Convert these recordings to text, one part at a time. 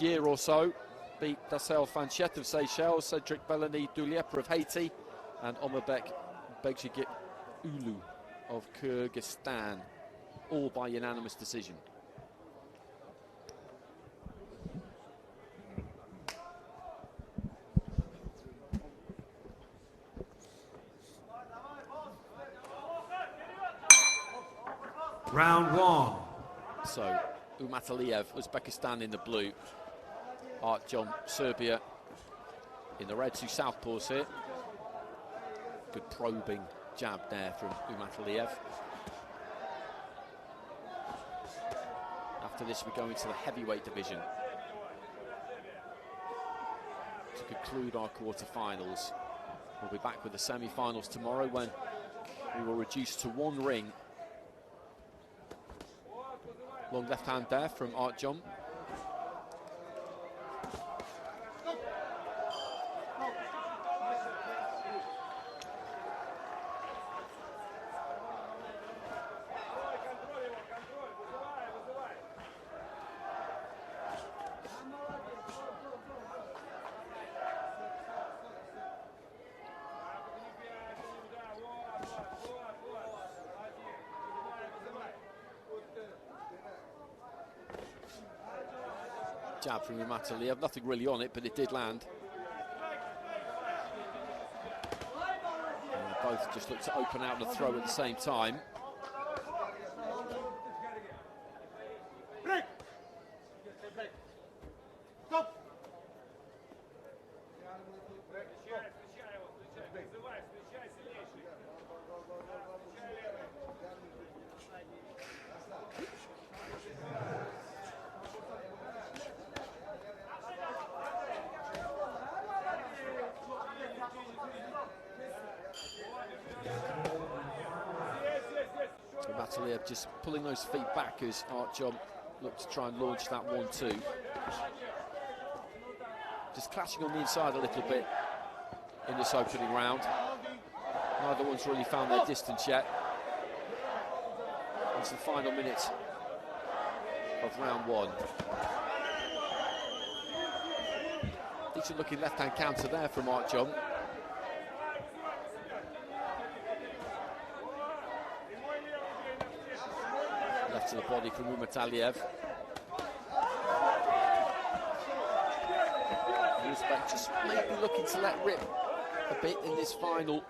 year or so. Beat Dasel Fanchet of Seychelles, Cedric Bellany Dulieper of Haiti, and Omabek Begjiget Ulu of Kyrgyzstan, all by unanimous decision. Round one. So, Ummataliev, Uzbekistan in the blue. Artjom, Serbia in the red. Two southpaws here. Good probing jab there from Ummataliev. After this, we go into the heavyweight division to conclude our quarter-finals. We'll be back with the semi-finals tomorrow when we will reduce to one ring. Long left hand there from Artjom. Jab from Ummataliev, nothing really on it, but it did land. And both just look to open out and throw at the same time. Ummataliev just pulling those feet back as Artjom looked to try and launch that 1-2. Just clashing on the inside a little bit in this opening round. Neither one's really found their distance yet. It's the final minutes of round one. Decent looking left-hand counter there from Artjom. Left to the body from Ummataliev. Uzbek just maybe looking to let rip a bit in this final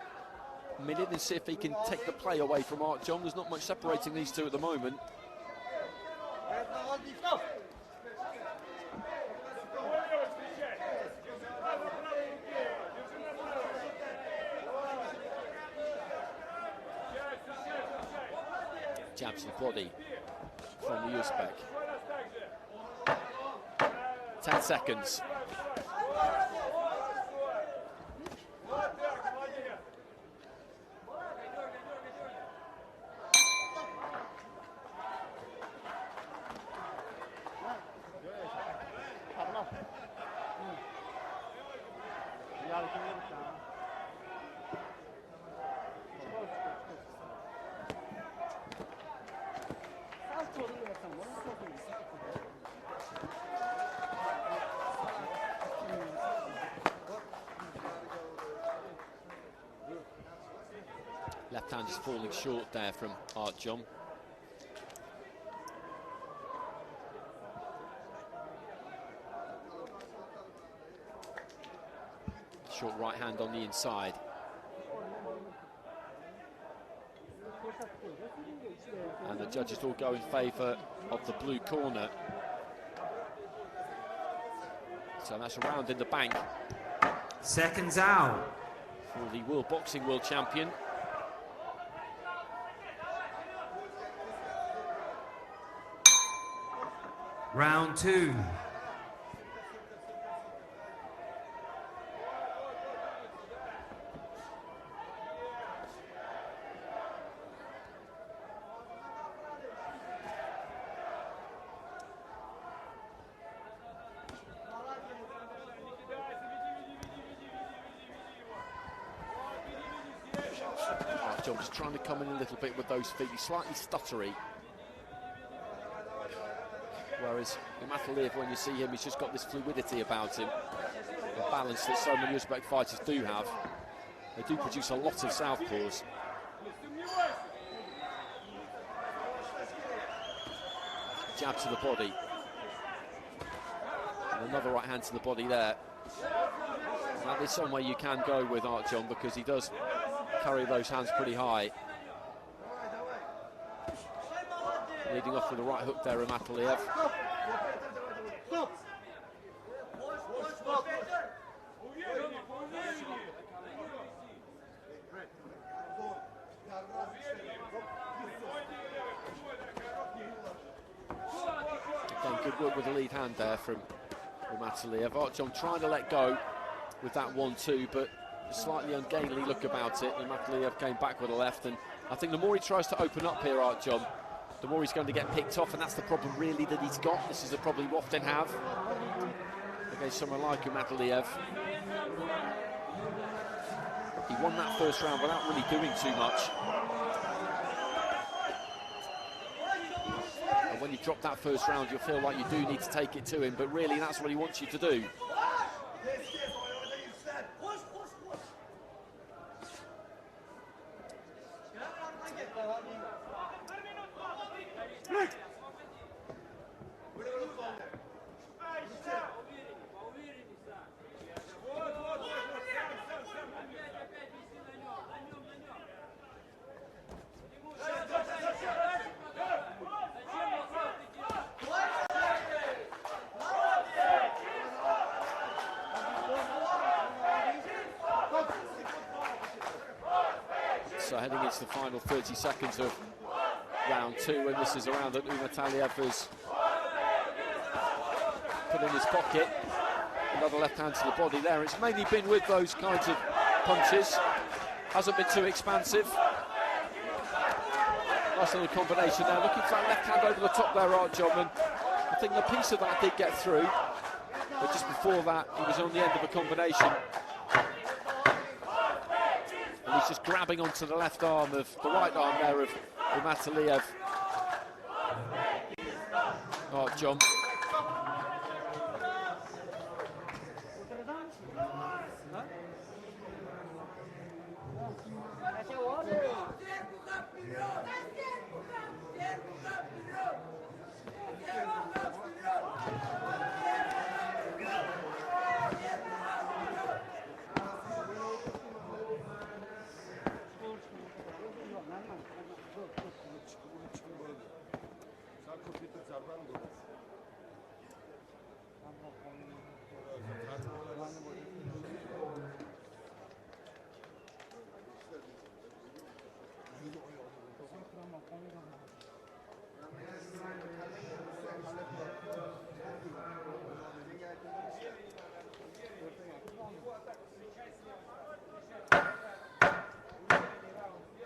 minute and see if he can take the play away from Artjom. There's not much separating these two at the moment. Jab to the body from the Uzbek. 10 seconds. Left hand is falling short there from Artjom. Short right hand on the inside. And the judges all go in favour of the blue corner. So that's a round in the bank. Seconds out. For the World Boxing World Champion. Round two. Artjom's trying to come in a little bit with those feet. He's slightly stuttery. Whereas Ummataliev, when you see him, he's just got this fluidity about him, the balance that so many Uzbek fighters do have. They do produce a lot of southpaws. Jab to the body. And another right hand to the body there. That is somewhere you can go with Artjom, because he does carry those hands pretty high. Leading off with the right hook there, Ummataliev. Again, good work with the lead hand there from Ummataliev. Artjom trying to let go with that 1-2, but a slightly ungainly look about it. Ummataliev came back with a left, and I think the more he tries to open up here, Artjom, the more he's going to get picked off, and that's the problem really that he's got. This is the problem you often have against someone like Ummataliev. He won that first round without really doing too much. And when you drop that first round, you'll feel like you do need to take it to him, but really that's what he wants you to do. So heading into the final 30 seconds of round 2, and this is a round that Ummataliev has put in his pocket. Another left hand to the body there. It's mainly been with those kinds of punches. Hasn't been too expansive. Nice little combination there. Looking for that left hand over the top there, Artjom, and I think the piece of that did get through. But just before that, he was on the end of a combination. And he's just grabbing onto the left arm of, the right arm there of Ummataliev. Artjom.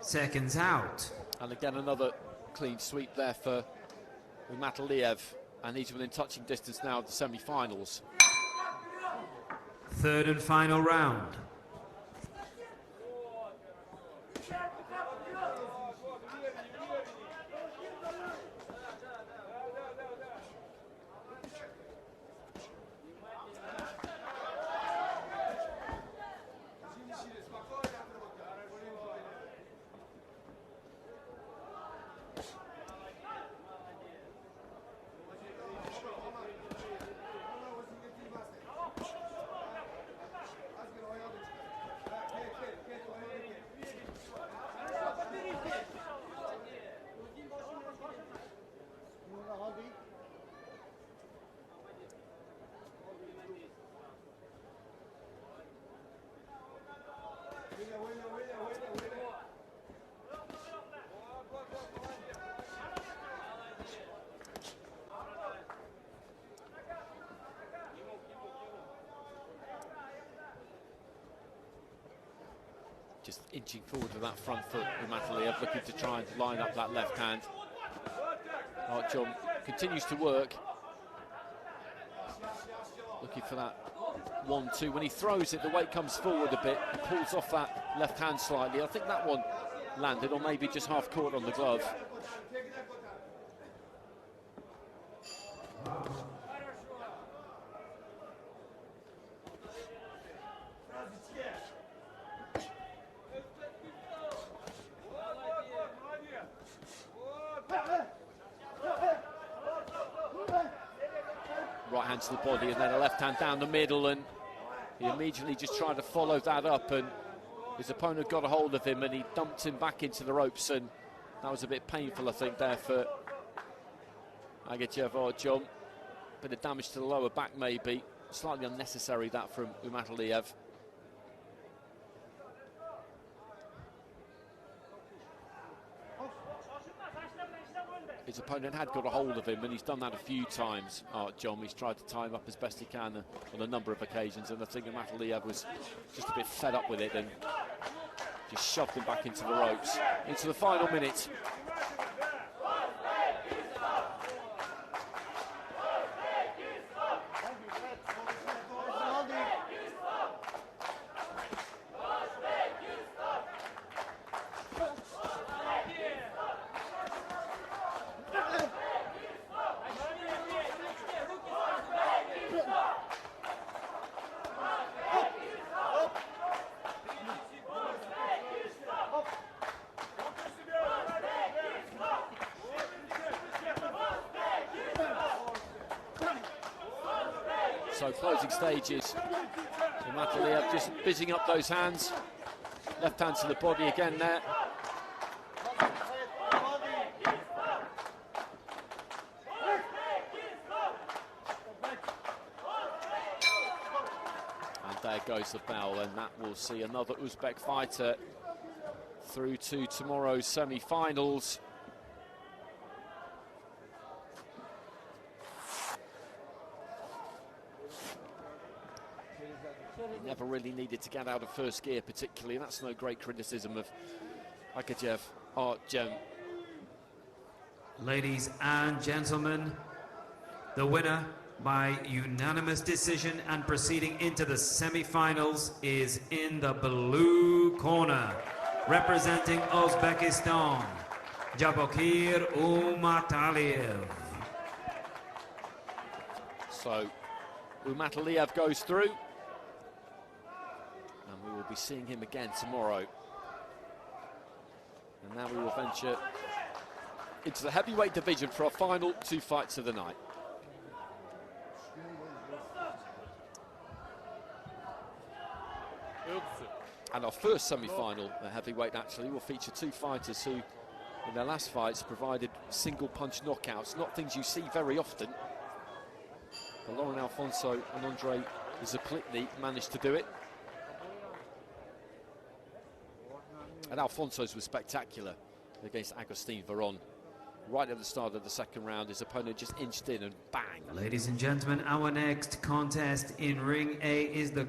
Seconds out. And again, another clean sweep there for Ummataliev, and he's within touching distance now of the semi-finals. Third and final round. Just inching forward with that front foot, Ummataliev looking to try and line up that left hand. Artjom continues to work. Looking for that 1-2. When he throws it, the weight comes forward a bit, and pulls off that left hand slightly. I think that one landed, or maybe just half caught on the glove. hand to the body and then a left hand down the middle, and he immediately just tried to follow that up, and his opponent got a hold of him and he dumped him back into the ropes, and that was a bit painful, I think, there for Agejev Artjom. Bit of damage to the lower back maybe, slightly unnecessary that from Ummataliev. His opponent had got a hold of him, and he's done that a few times, Artjom. He's tried to tie him up as best he can on a number of occasions, and I think Ummataliev was just a bit fed up with it and just shoved him back into the ropes. Into the final minute. So closing stages, Ummataliev just busying up those hands. Left hand to the body again there. And there goes the bell, and that will see another Uzbek fighter through to tomorrow's semi-finals. He never really needed to get out of first gear particularly, and that's no great criticism of Agejev Artjom. Ladies and gentlemen, the winner by unanimous decision and proceeding into the semi-finals is in the blue corner, representing Uzbekistan, Javokhir Ummataliev. So Ummataliev goes through, and we will be seeing him again tomorrow. And now we will venture into the heavyweight division for our final two fights of the night. And our first semi-final, the heavyweight, actually will feature two fighters who, in their last fights, provided single-punch knockouts, not things you see very often. But Lauren Alfonso and Andre Zaplitny managed to do it. And Alfonso's was spectacular against Agustin Veron. Right at the start of the second round, his opponent just inched in and bang. Ladies and gentlemen, our next contest in Ring A is the